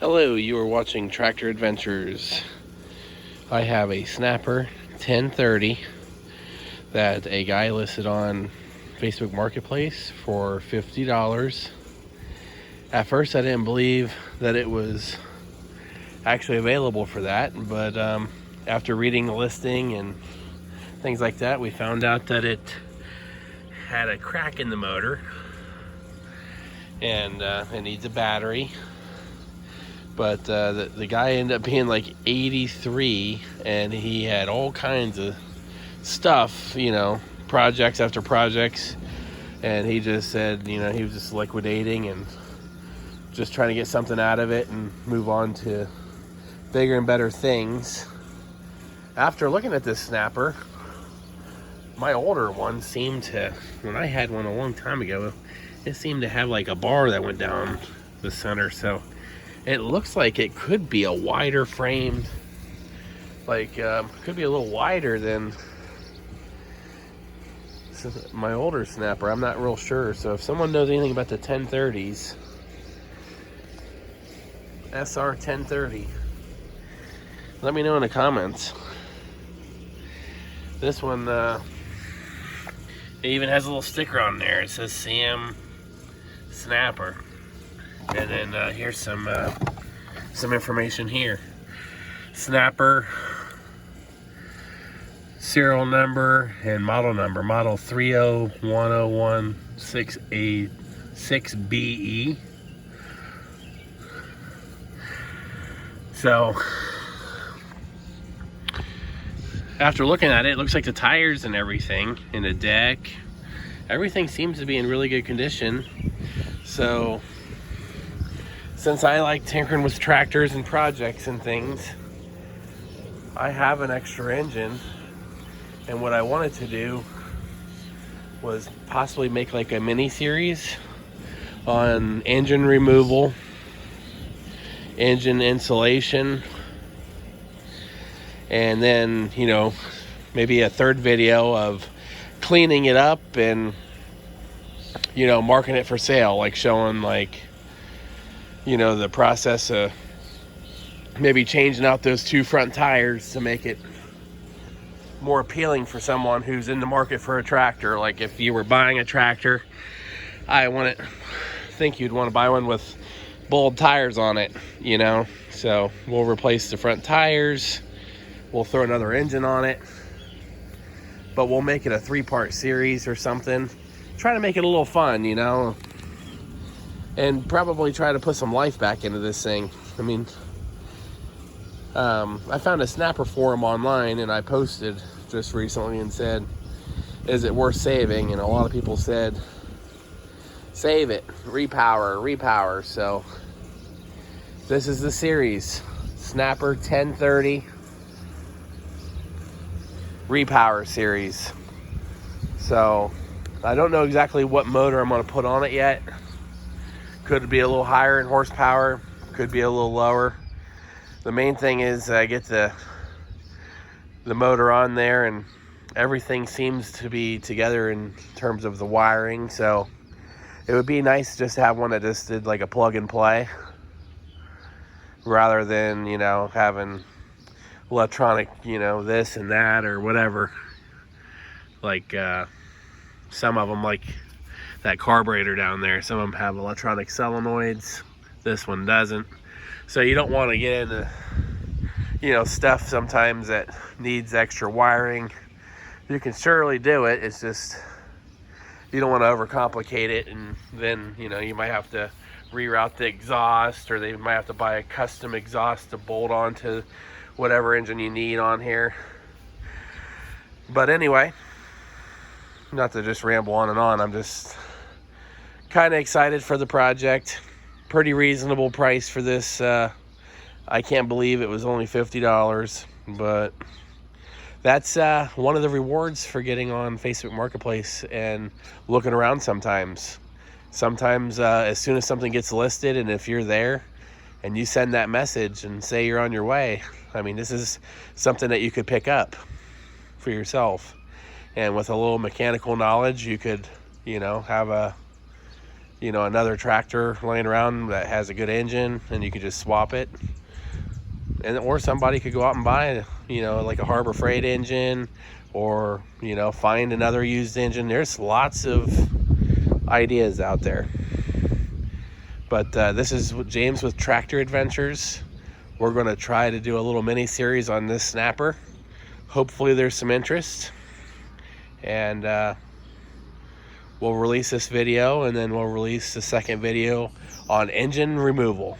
Hello, you are watching Tractor Adventures. I have a Snapper 1030 that a guy listed on Facebook Marketplace for $50. At first I didn't believe that it was actually available for that, but after reading the listing and things like that, we found out that it had a crack in the motor and it needs a battery. But the guy ended up being like 83, and he had all kinds of stuff, projects after projects, and he just said, he was just liquidating and just trying to get something out of it and move on to bigger and better things. After looking at this Snapper, my older one seemed to, when I had one a long time ago, it seemed to have like a bar that went down the center, so it looks like it could be a wider framed, could be a little wider than my older Snapper. I'm not real sure. So if someone knows anything about the 1030s, SR 1030, let me know in the comments. This one, it even has a little sticker on there. It says Sam Snapper. And then here's some information here. Snapper, serial number and model number. Model 3010166BE. So, after looking at it, it looks like the tires and everything, and the deck, everything seems to be in really good condition. So, since I like tinkering with tractors and projects and things, I have an extra engine, and what I wanted to do was possibly make like a mini series on engine removal, engine insulation, and then maybe a third video of cleaning it up and marking it for sale, like showing the process of maybe changing out those two front tires to make it more appealing for someone who's in the market for a tractor. Like if you were buying a tractor, I think you'd want to buy one with bold tires on it, So we'll replace the front tires, we'll throw another engine on it, but we'll make it a 3-part series or something. Try to make it a little fun, and probably try to put some life back into this thing. I mean, I found a Snapper forum online, and I posted just recently and said, is it worth saving? And a lot of people said, save it, repower. So this is the series, Snapper 1030 repower series. So I don't know exactly what motor I'm going to put on it yet. Could be a little higher in horsepower, could be a little lower. The main thing is I get the motor on there, and everything seems to be together in terms of the wiring. So it would be nice just to have one that just did like a plug and play, rather than having electronic this and that or whatever. Like some of them, like that carburetor down there, some of them have electronic solenoids, this one doesn't. So you don't want to get into stuff sometimes that needs extra wiring. You can surely do it, it's just you don't want to overcomplicate it, and then you might have to reroute the exhaust, or they might have to buy a custom exhaust to bolt onto whatever engine you need on here. But anyway, not to just ramble on and on, I'm just kind of excited for the project. Pretty reasonable price for this. I can't believe it was only $50, but that's one of the rewards for getting on Facebook Marketplace and looking around sometimes. Sometimes as soon as something gets listed, and if you're there and you send that message and say you're on your way, I mean, this is something that you could pick up for yourself. And with a little mechanical knowledge, you could, have a you know, another tractor laying around that has a good engine and you can just swap it. And or somebody could go out and buy, you know, like a Harbor Freight engine, or, you know, find another used engine. There's lots of ideas out there. But this is James with Tractor Adventures. We're going to try to do a little mini series on this snapper. Hopefully there's some interest, and we'll release this video, and then we'll release the second video on engine removal.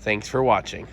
Thanks for watching.